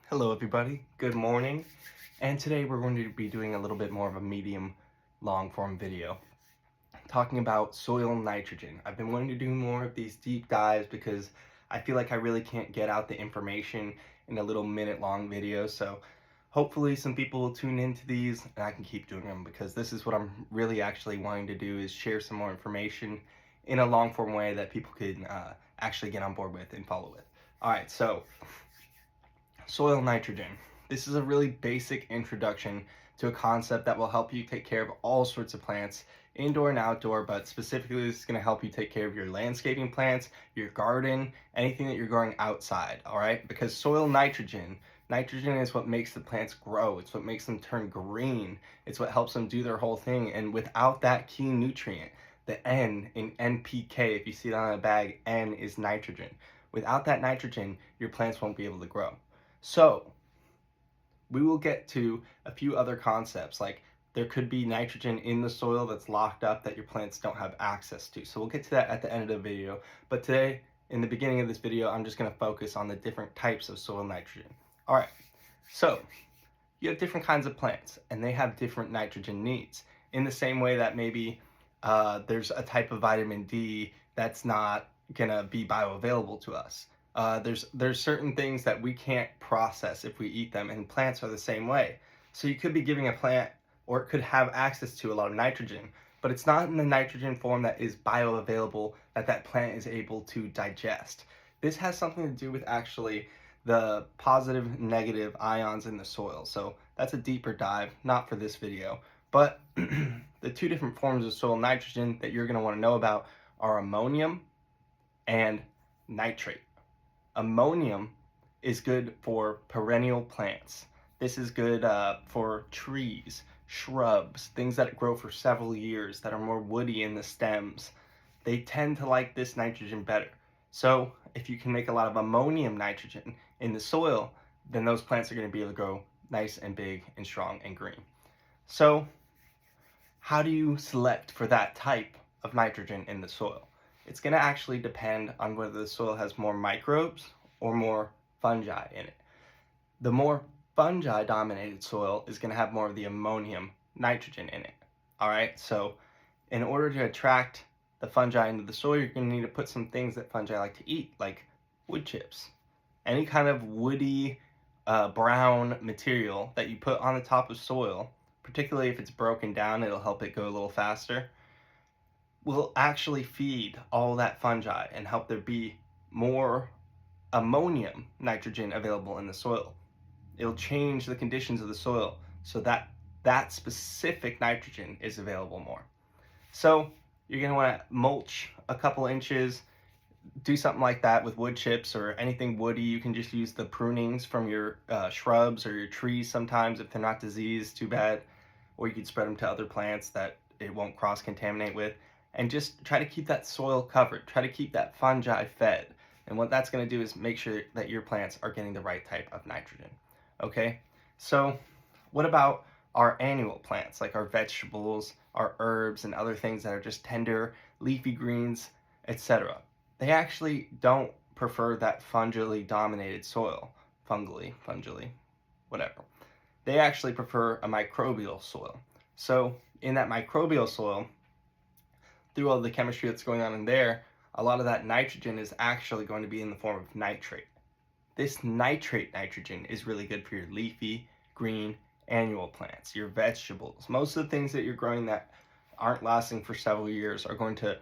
Hello everybody, good morning, and today we're going to be doing a little bit more of a medium long form video talking about soil nitrogen. I've been wanting to do more of these deep dives because I feel like I really can't get out the information in a little minute long video, so hopefully some people will tune into these and I can keep doing them because this is what I'm really actually wanting to do, is share some more information in a long form way that people can actually get on board with and follow with. Alright, so soil nitrogen. This is a really basic introduction to a concept that will help you take care of all sorts of plants, indoor and outdoor, but specifically this is going to help you take care of your landscaping plants, your garden, anything that you're growing outside, all right? Because soil nitrogen is what makes the plants grow. It's what makes them turn green. It's what helps them do their whole thing. And without that key nutrient, the N in NPK, if you see it on a bag, N is nitrogen. Without that nitrogen, your plants won't be able to grow. So we will get to a few other concepts, like there could be nitrogen in the soil that's locked up that your plants don't have access to. So we'll get to that at the end of the video. But today, in the beginning of this video, I'm just going to focus on the different types of soil nitrogen. All right, so you have different kinds of plants and they have different nitrogen needs. In the same way that maybe there's a type of vitamin D that's not going to be bioavailable to us. There's certain things that we can't process if we eat them, and plants are the same way. So you could be giving a plant, or it could have access to a lot of nitrogen, but it's not in the nitrogen form that is bioavailable that that plant is able to digest. This has something to do with actually the positive and negative ions in the soil. So that's a deeper dive, not for this video. But the two different forms of soil nitrogen that you're going to want to know about are ammonium and nitrate. Ammonium is good for perennial plants. This is good for trees, shrubs, things that grow for several years that are more woody in the stems. They tend to like this nitrogen better. So if you can make a lot of ammonium nitrogen in the soil, then those plants are going to be able to grow nice and big and strong and green. So how do you select for that type of nitrogen in the soil? It's going to actually depend on whether the soil has more microbes or more fungi in it. The more fungi dominated soil is going to have more of the ammonium nitrogen in it. All right, so in order to attract the fungi into the soil, you're going to need to put some things that fungi like to eat, like wood chips. Any kind of woody brown material that you put on the top of soil, particularly if it's broken down, it'll help it go a little faster, will actually feed all that fungi and help there be more ammonium nitrogen available in the soil. It'll change the conditions of the soil so that that specific nitrogen is available more. So you're going to want to mulch a couple inches, do something like that with wood chips or anything woody. You can just use the prunings from your shrubs or your trees sometimes if they're not diseased too bad, or you could spread them to other plants that it won't cross-contaminate with, and just try to keep that soil covered, try to keep that fungi fed. And what that's going to do is make sure that your plants are getting the right type of nitrogen. Okay, so what about our annual plants, like our vegetables, our herbs, and other things that are just tender, leafy greens, etc.? They actually don't prefer that fungally dominated soil. Fungally, whatever. They actually prefer a microbial soil. So in that microbial soil, through all the chemistry that's going on in there, a lot of that nitrogen is actually going to be in the form of nitrate. This nitrate nitrogen is really good for your leafy, green, annual plants, your vegetables. Most of the things that you're growing that aren't lasting for several years are going to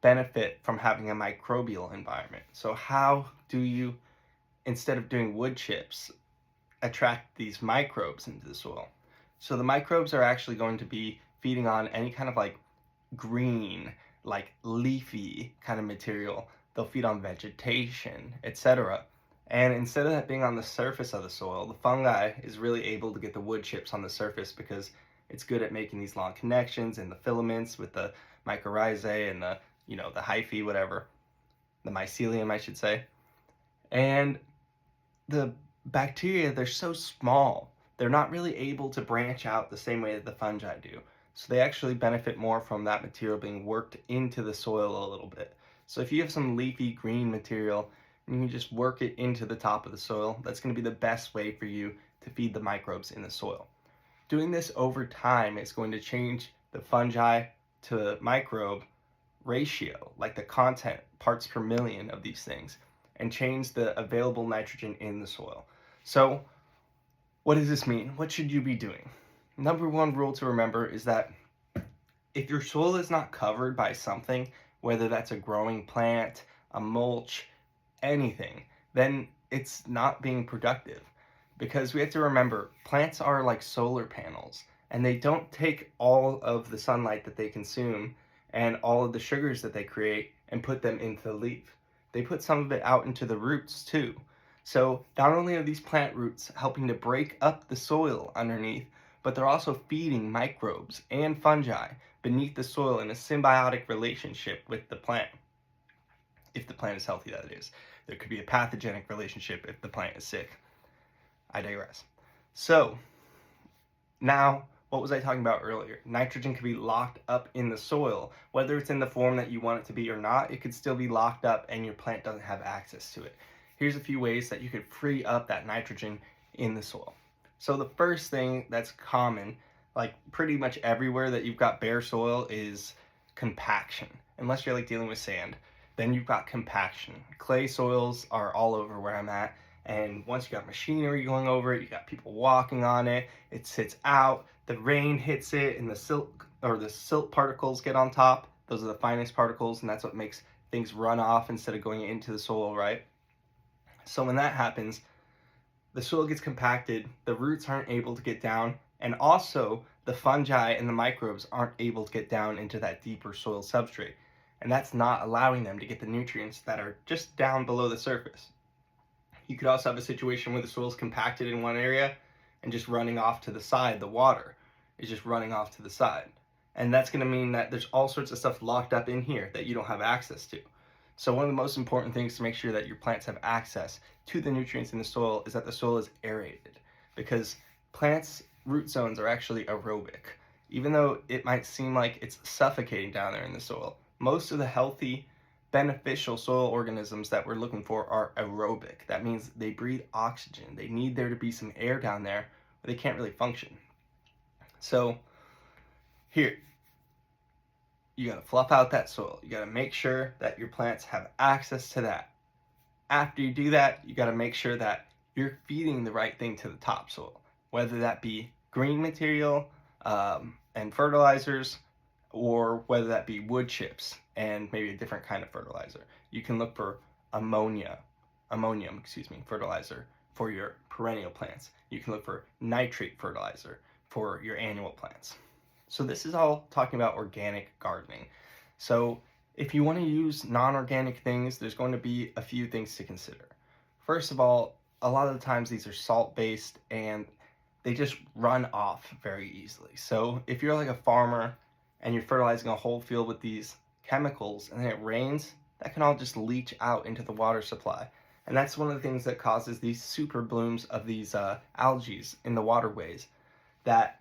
benefit from having a microbial environment. So how do you, instead of doing wood chips, attract these microbes into the soil? So the microbes are actually going to be feeding on any kind of like green, like leafy kind of material. They'll feed on vegetation, etc. And instead of that being on the surface of the soil, the fungi is really able to get the wood chips on the surface because it's good at making these long connections and the filaments with the mycorrhizae and the, the hyphae, whatever, the mycelium, I should say. And the bacteria, they're so small, they're not really able to branch out the same way that the fungi do. So they actually benefit more from that material being worked into the soil a little bit. So if you have some leafy green material and you can just work it into the top of the soil. That's going to be the best way for you to feed the microbes in the soil. Doing this over time is going to change the fungi to microbe ratio, like the content parts per million of these things, and change the available nitrogen in the soil. So what does this mean? What should you be doing? Number one rule to remember is that if your soil is not covered by something, whether that's a growing plant, a mulch, anything, then it's not being productive. Because we have to remember, plants are like solar panels, and they don't take all of the sunlight that they consume and all of the sugars that they create and put them into the leaf. They put some of it out into the roots too. So not only are these plant roots helping to break up the soil underneath, but they're also feeding microbes and fungi beneath the soil in a symbiotic relationship with the plant. If the plant is healthy, that is. There could be a pathogenic relationship if the plant is sick. I digress. So, now, what was I talking about earlier? Nitrogen can be locked up in the soil. Whether it's in the form that you want it to be or not, it could still be locked up and your plant doesn't have access to it. Here's a few ways that you could free up that nitrogen in the soil. So the first thing that's common, like pretty much everywhere that you've got bare soil, is compaction. Unless you're like dealing with sand, then you've got compaction. Clay soils are all over where I'm at. And once you got machinery going over it, you got people walking on it, it sits out, the rain hits it, and the silt particles get on top. Those are the finest particles, and that's what makes things run off instead of going into the soil, right? So when that happens, the soil gets compacted, the roots aren't able to get down, and also the fungi and the microbes aren't able to get down into that deeper soil substrate. And that's not allowing them to get the nutrients that are just down below the surface. You could also have a situation where the soil is compacted in one area and just running off to the side. The water is just running off to the side. And that's going to mean that there's all sorts of stuff locked up in here that you don't have access to. So one of the most important things to make sure that your plants have access to the nutrients in the soil is that the soil is aerated, because plants' root zones are actually aerobic. Even though it might seem like it's suffocating down there in the soil, most of the healthy, beneficial soil organisms that we're looking for are aerobic. That means they breathe oxygen. They need there to be some air down there, but they can't really function. So here, you gotta fluff out that soil. You gotta make sure that your plants have access to that. After you do that, you gotta make sure that you're feeding the right thing to the topsoil, whether that be green material and fertilizers, or whether that be wood chips and maybe a different kind of fertilizer. You can look for ammonium, fertilizer for your perennial plants. You can look for nitrate fertilizer for your annual plants. So this is all talking about organic gardening. So if you want to use non-organic things, there's going to be a few things to consider. First of all, a lot of the times these are salt-based and they just run off very easily. So if you're like a farmer and you're fertilizing a whole field with these chemicals and then it rains, that can all just leach out into the water supply. And that's one of the things that causes these super blooms of these algae in the waterways that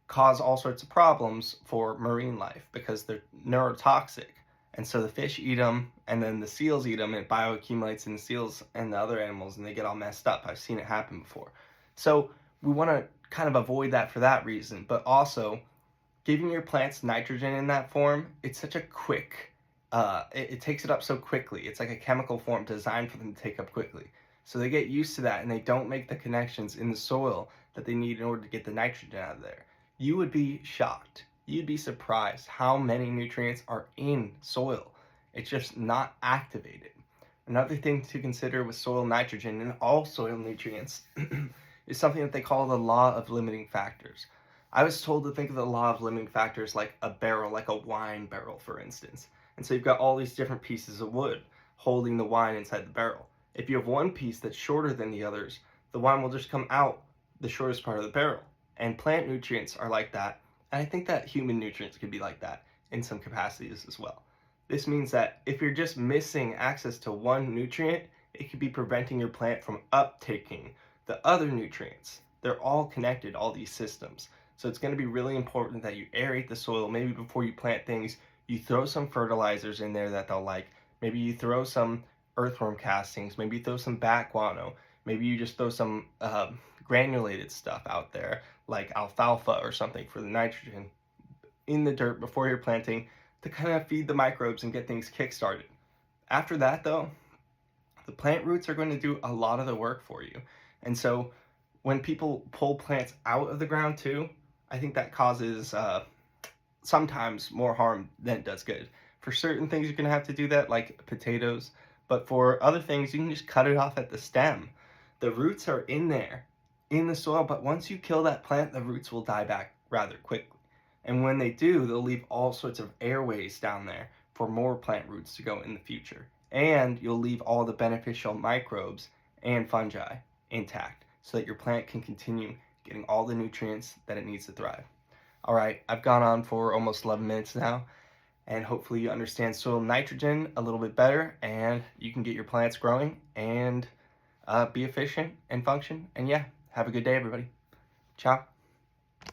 cause all sorts of problems for marine life because they're neurotoxic. And so the fish eat them, and then the seals eat them, and it bioaccumulates in the seals and the other animals, and they get all messed up. I've seen it happen before. So we want to kind of avoid that for that reason, but also giving your plants nitrogen in that form, it's such a quick, it takes it up so quickly. It's like a chemical form designed for them to take up quickly. So they get used to that, and they don't make the connections in the soil that they need in order to get the nitrogen out of there. You would be shocked. You'd be surprised how many nutrients are in soil. It's just not activated. Another thing to consider with soil nitrogen and all soil nutrients is something that they call the law of limiting factors. I was told to think of the law of limiting factors like a barrel, like a wine barrel, for instance. And so you've got all these different pieces of wood holding the wine inside the barrel. If you have one piece that's shorter than the others, the wine will just come out the shortest part of the barrel. And plant nutrients are like that. And I think that human nutrients could be like that in some capacities as well. This means that if you're just missing access to one nutrient, it could be preventing your plant from uptaking the other nutrients. They're all connected, all these systems. So it's going to be really important that you aerate the soil. Maybe before you plant things, you throw some fertilizers in there that they'll like. Maybe you throw some earthworm castings, maybe throw some bat guano, maybe you just throw some granulated stuff out there like alfalfa or something for the nitrogen in the dirt before you're planting to kind of feed the microbes and get things kick-started. After that though, the plant roots are going to do a lot of the work for you. And so when people pull plants out of the ground too, I think that causes sometimes more harm than it does good. For certain things, you're going to have to do that, like potatoes. But for other things, you can just cut it off at the stem. The roots are in there, in the soil, but once you kill that plant, the roots will die back rather quickly. And when they do, they'll leave all sorts of airways down there for more plant roots to go in the future. And you'll leave all the beneficial microbes and fungi intact so that your plant can continue getting all the nutrients that it needs to thrive. All right, I've gone on for almost 11 minutes now, and hopefully you understand soil nitrogen a little bit better, and you can get your plants growing and be efficient and function. And yeah, have a good day, everybody. Ciao.